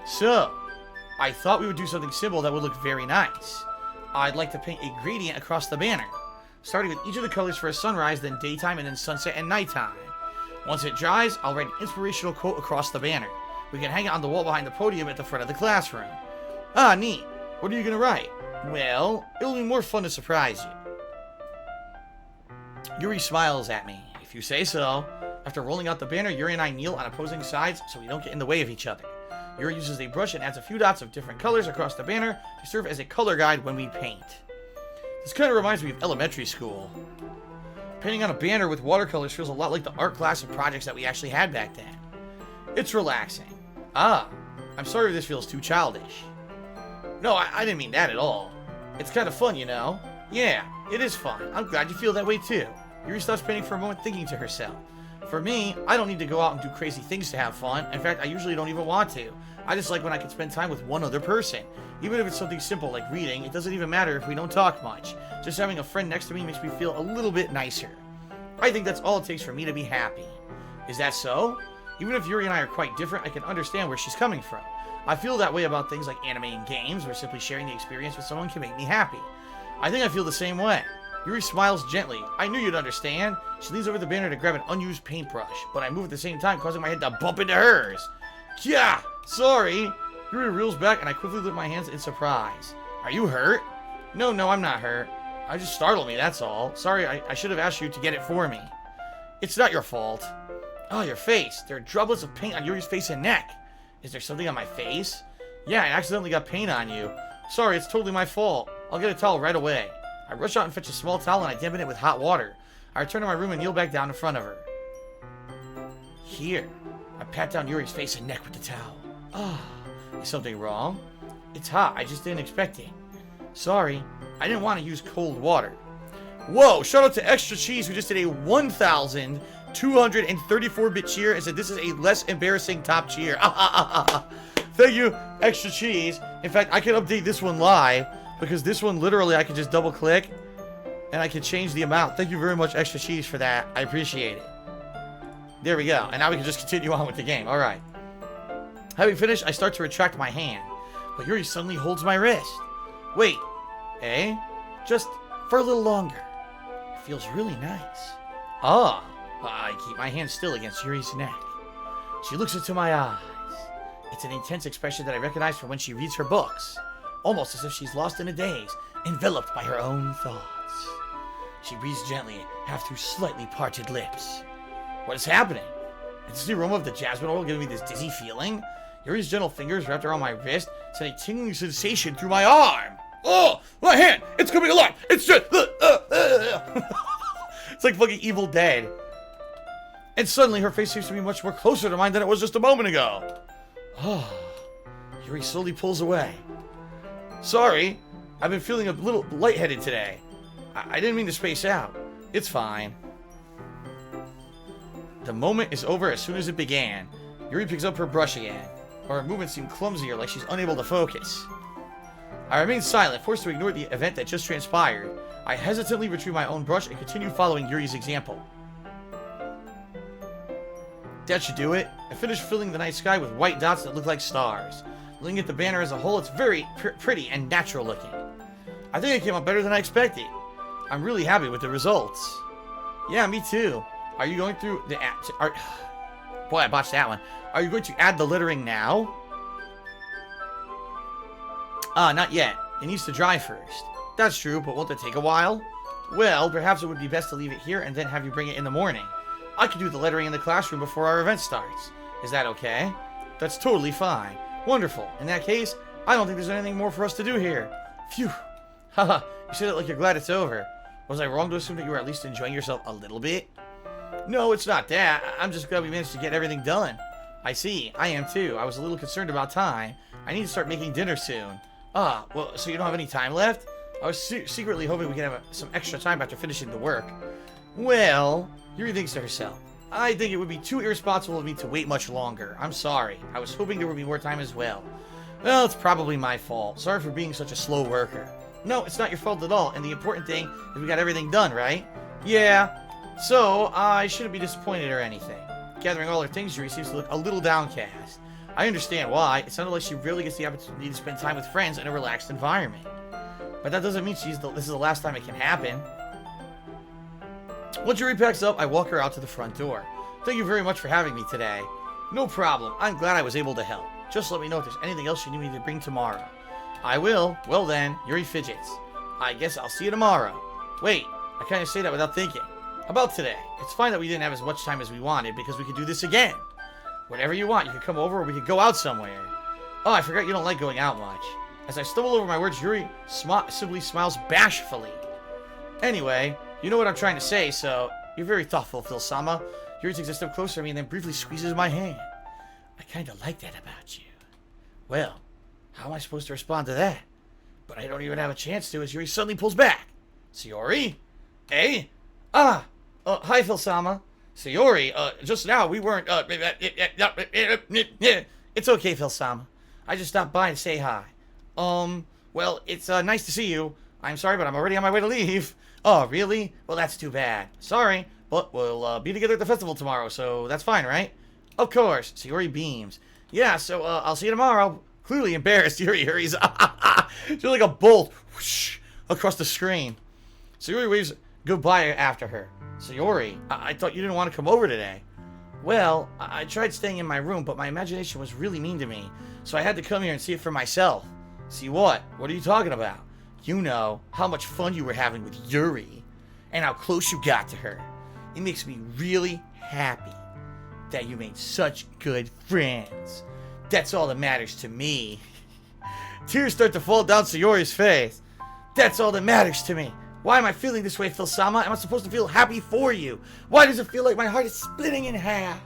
So, I thought we would do something simple that would look very nice. I'd like to paint a gradient across the banner, starting with each of the colors for a sunrise, then daytime, and then sunset and nighttime. Once it dries, I'll write an inspirational quote across the banner. We can hang it on the wall behind the podium at the front of the classroom. Ah, neat. What are you going to write? Well, it'll be more fun to surprise you. Yuri smiles at me. If you say so. After rolling out the banner, Yuri and I kneel on opposing sides so we don't get in the way of each other. Yuri uses a brush and adds a few dots of different colors across the banner to serve as a color guide when we paint. This kind of reminds me of elementary school. Painting on a banner with watercolors feels a lot like the art class and projects that we actually had back then. It's relaxing. Ah, I'm sorry if this feels too childish. No, I didn't mean that at all. It's kind of fun, you know? Yeah, it is fun. I'm glad you feel that way too. Yuri stops painting for a moment, thinking to herself. For me, I don't need to go out and do crazy things to have fun. In fact, I usually don't even want to. I just like when I can spend time with one other person. Even if it's something simple like reading, it doesn't even matter if we don't talk much. Just having a friend next to me makes me feel a little bit nicer. I think that's all it takes for me to be happy. Is that so? Even if Yuri and I are quite different, I can understand where she's coming from. I feel that way about things like anime and games, where simply sharing the experience with someone can make me happy. I think I feel the same way. Yuri smiles gently. I knew you'd understand. She leans over the banner to grab an unused paintbrush, but I move at the same time, causing my head to bump into hers. Yeah, sorry. Yuri reels back, and I quickly lift my hands in surprise. Are you hurt? No, I'm not hurt. I just startled me, that's all. Sorry, I should have asked you to get it for me. It's not your fault. Oh, your face. There are droplets of paint on Yuri's face and neck. Is there something on my face? Yeah, I accidentally got paint on you. Sorry, it's totally my fault. I'll get a towel right away. I rush out and fetch a small towel and I dampen it with hot water. I return to my room and kneel back down in front of her. Here. I pat down Yuri's face and neck with the towel. Ah, is something wrong? It's hot. I just didn't expect it. Sorry. I didn't want to use cold water. Whoa, shout out to Extra Cheese who just did a 1,234-bit cheer and said this is a less embarrassing top cheer. Thank you, Extra Cheese. In fact, I can update this one live because this one literally I can just double click and I can change the amount. Thank you very much, Extra Cheese, for that. I appreciate it. There we go. And now we can just continue on with the game. All right. Having finished, I start to retract my hand, but Yuri suddenly holds my wrist. Wait. Eh? Just for a little longer. It feels really nice. Ah. I keep my hand still against Yuri's neck. She looks into my eyes. It's an intense expression that I recognize from when she reads her books. Almost as if she's lost in a daze, enveloped by her own thoughts. She breathes gently, half through slightly parted lips. What is happening? Is the aroma of the jasmine oil giving me this dizzy feeling? Yuri's gentle fingers wrapped around my wrist sent a tingling sensation through my arm. Oh, my hand! It's coming alive! It's just... It's like fucking Evil Dead. And suddenly her face seems to be much more closer to mine than it was just a moment ago. Oh, Yuri slowly pulls away. Sorry, I've been feeling a little lightheaded today. I didn't mean to space out. It's fine. The moment is over as soon as it began. Yuri picks up her brush again. Her movements seem clumsier, like she's unable to focus. I remain silent, forced to ignore the event that just transpired. I hesitantly retrieve my own brush and continue following Yuri's example. That should do it. I finished filling the night sky with white dots that look like stars. Looking at the banner as a whole, it's very pretty and natural looking. I think it came out better than I expected. I'm really happy with the results. Yeah, me too. Are you going through the... Boy, I botched that one. Are you going to add the lettering now? Not yet. It needs to dry first. That's true, but won't it take a while? Well, perhaps it would be best to leave it here and then have you bring it in the morning. I could do the lettering in the classroom before our event starts. Is that okay? That's totally fine. Wonderful. In that case, I don't think there's anything more for us to do here. Phew. Haha, you said it like you're glad it's over. Was I wrong to assume that you were at least enjoying yourself a little bit? No, it's not that. I'm just glad we managed to get everything done. I see. I am too. I was a little concerned about time. I need to start making dinner soon. Ah, well, so you don't have any time left? I was secretly hoping we could have some extra time after finishing the work. Well, Yuri thinks to herself. I think it would be too irresponsible of me to wait much longer. I'm sorry. I was hoping there would be more time as well. Well, it's probably my fault. Sorry for being such a slow worker. No, it's not your fault at all, and the important thing is we got everything done, right? Yeah. So, I shouldn't be disappointed or anything. Gathering all her things, Yuri seems to look a little downcast. I understand why. It sounded like she really gets the opportunity to spend time with friends in a relaxed environment. But that doesn't mean this is the last time it can happen. Once Yuri packs up, I walk her out to the front door. Thank you very much for having me today. No problem. I'm glad I was able to help. Just let me know if there's anything else you need me to bring tomorrow. I will. Well then, Yuri fidgets. I guess I'll see you tomorrow. Wait, I kind of say that without thinking. About today. It's fine that we didn't have as much time as we wanted because we could do this again. Whatever you want, you could come over or we could go out somewhere. Oh, I forgot you don't like going out much. As I stumble over my words, Yuri simply smiles bashfully. Anyway, you know what I'm trying to say, so you're very thoughtful, Phil-sama. Yuri takes a step closer to me and then briefly squeezes my hand. I kind of like that about you. Well, how am I supposed to respond to that? But I don't even have a chance to as Yuri suddenly pulls back. Sayori? Eh? Hi, Phil-sama. Sayori, just now we weren't, It's okay, Phil-sama. I just stopped by to say hi. Well, it's, nice to see you. I'm sorry, but I'm already on my way to leave. Oh, really? Well, that's too bad. Sorry, but we'll, be together at the festival tomorrow, so that's fine, right? Of course. Sayori beams. Yeah, so, I'll see you tomorrow. Clearly embarrassed, Yuri hurries. She's like a bolt whoosh, across the screen. Sayori waves goodbye after her. Sayori, I thought you didn't want to come over today. Well, I tried staying in my room, but my imagination was really mean to me, so I had to come here and see it for myself. See what? What are you talking about? You know, how much fun you were having with Yuri, and how close you got to her. It makes me really happy that you made such good friends. That's all that matters to me. Tears start to fall down Sayori's face. That's all that matters to me. Why am I feeling this way, Phil-sama? Am I supposed to feel happy for you? Why does it feel like my heart is splitting in half?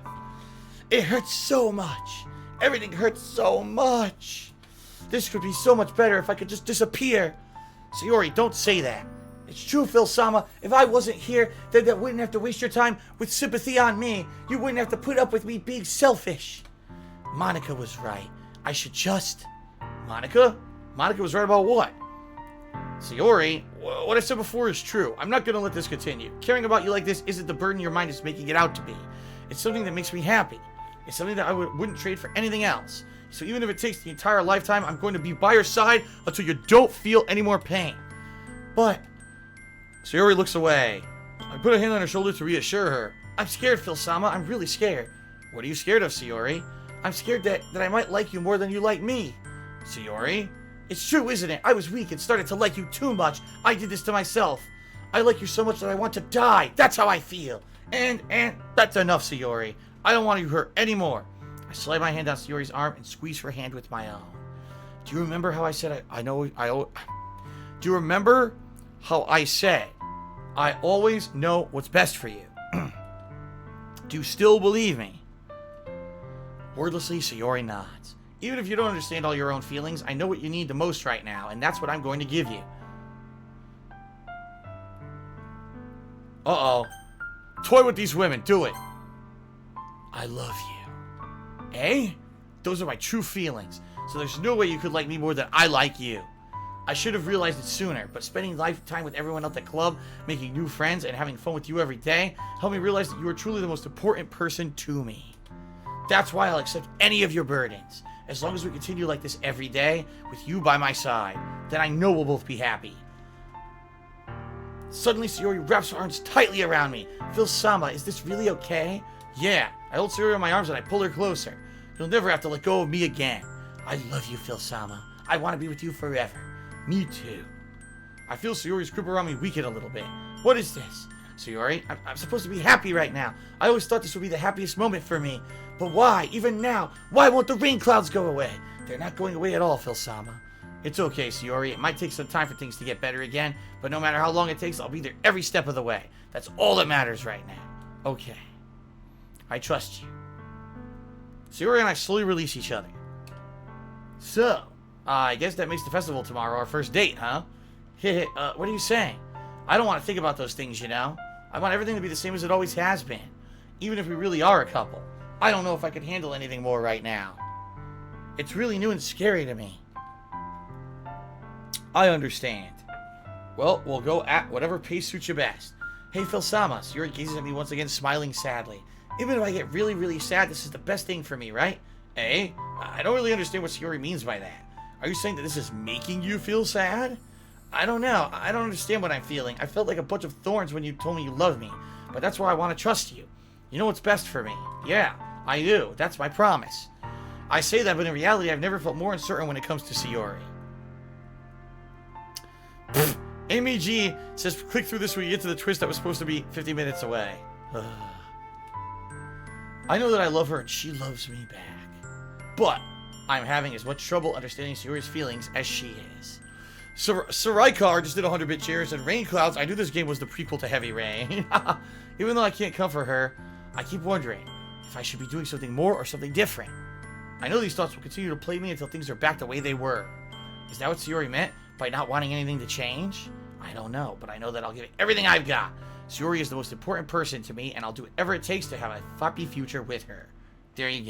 It hurts so much. Everything hurts so much. This could be so much better if I could just disappear. Sayori, don't say that. It's true, Phil-sama. If I wasn't here, then that wouldn't have to waste your time with sympathy on me. You wouldn't have to put up with me being selfish. Monica was right. I should just... Monica? Monica was right about what? Sayori, what I said before is true. I'm not gonna let this continue. Caring about you like this isn't the burden your mind is making it out to be. It's something that makes me happy. It's something that I wouldn't trade for anything else. So even if it takes the entire lifetime, I'm going to be by your side until you don't feel any more pain. But... Sayori looks away. I put a hand on her shoulder to reassure her. I'm scared, Phil-sama. I'm really scared. What are you scared of, Sayori? I'm scared that I might like you more than you like me. Sayori? It's true, isn't it? I was weak and started to like you too much. I did this to myself. I like you so much that I want to die. That's how I feel. And that's enough, Sayori. I don't want you hurt anymore. I slide my hand down Sayori's arm and squeeze her hand with my own. Do you remember how I said Do you remember how I said I always know what's best for you? Do you still believe me? Wordlessly, Sayori nods. Even if you don't understand all your own feelings, I know what you need the most right now, and that's what I'm going to give you. Uh-oh. Toy with these women. Do it. I love you. Eh? Those are my true feelings. So there's no way you could like me more than I like you. I should have realized it sooner, but spending lifetime with everyone at the club, making new friends, and having fun with you every day helped me realize that you are truly the most important person to me. That's why I'll accept any of your burdens. As long as we continue like this every day, with you by my side, then I know we'll both be happy. Suddenly, Sayori wraps her arms tightly around me. Phil-sama, is this really okay? Yeah. I hold Sayori in my arms and I pull her closer. You'll never have to let go of me again. I love you, Phil-sama. I want to be with you forever. Me too. I feel Sayori's grip around me weaken a little bit. What is this? Sayori, I'm supposed to be happy right now. I always thought this would be the happiest moment for me. But why, even now, why won't the rain clouds go away? They're not going away at all, Phil-sama. It's okay, Sayori. It might take some time for things to get better again, but no matter how long it takes, I'll be there every step of the way. That's all that matters right now. Okay. I trust you. Sayori and I slowly release each other. So, I guess that makes the festival tomorrow our first date, huh? What are you saying? I don't want to think about those things, you know? I want everything to be the same as it always has been. Even if we really are a couple. I don't know if I could handle anything more right now. It's really new and scary to me. I understand. Well, we'll go at whatever pace suits you best. Hey, Phil-sama, Sayori gazes at me once again, smiling sadly. Even if I get really, really sad, this is the best thing for me, right? Eh? I don't really understand what Sayori means by that. Are you saying that this is making you feel sad? I don't know. I don't understand what I'm feeling. I felt like a bunch of thorns when you told me you love me, but that's why I want to trust you. You know what's best for me. Yeah, I do. That's my promise. I say that, but in reality, I've never felt more uncertain when it comes to Sayori. Amy G says, click through this when you get to the twist that was supposed to be 50 minutes away. I know that I love her and she loves me back. But I'm having as much trouble understanding Sayori's feelings as she is. Saraikar just did 100-bit cheers, and Rain Clouds, I knew this game was the prequel to Heavy Rain. Even though I can't comfort her, I keep wondering if I should be doing something more or something different. I know these thoughts will continue to plague me until things are back the way they were. Is that what Sayori meant by not wanting anything to change? I don't know, but I know that I'll give it everything I've got. Sayori is the most important person to me, and I'll do whatever it takes to have a happy future with her. There you go.